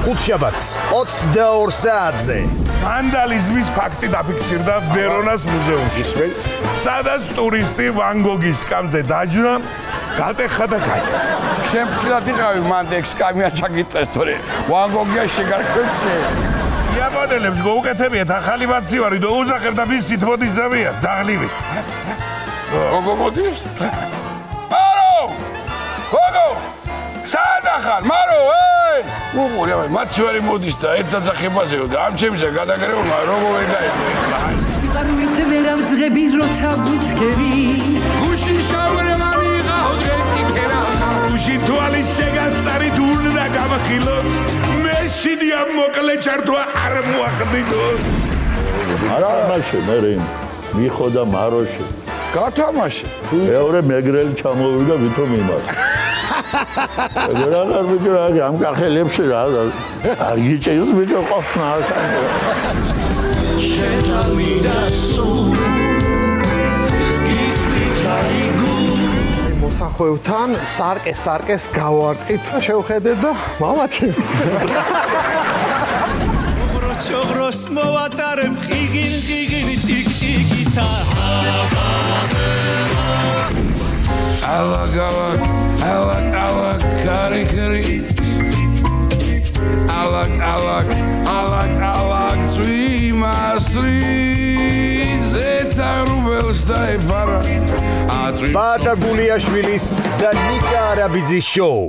ხუთშაბათს 22 საათზე. ვანდალიზმის ფაქტი დაფიქსირდა ვერონას მუზეუმში. სადაც ტურისტი ვან გოგის სკამზე დაჯდა, გატეხა და გაიქცა. შენ ფრთხილად იყავი მან ექსკამია ჩაგიტეს თორე ვან გოგია შეგარქვეცე. იაპონელებს გაუკეთებიათ ახალი მაცივარი და უძახებ და მისით მოდის ზავია ძაღლივი. გოგო მოდის? მარო! გოგო! სად ახალ? მარო, ეი! უყურე, მაცივარი მოდის და ერთ დაძახებაზე და ამ ჩემისა გადაგრეულმა როგორ ვერ გაიგო. სიყვარულით ვერ ავძღები როცა ვუდგები. გუში შავრემანი ყავდენ იქერახა. გუში თვალის შეგასწარი უნდა გამახილოთ. მე შინია მოკლე ჩართვა არ მოახდინოთ. არა მაშინ მე მიხოდა მაროში. გათამაშე. მეორე მეგრელი ჩამოვიდა ვითომ იმას. ეგრე არ მიგრა ამ კახელებში რა არ გიჭირს ბიჭო ყოფნა არ მოსახვევთან სარკეს გავარტყით შევხედეთ და მამაცი შოღროს მოვატარებ ხიგინ ჩიკჩიკითა ალაკ კარი ალაკ წვიმასრი ზეცარუბელს დაეფარა ბატა გულიაშვილის და ნიკა არაბიძის შოუ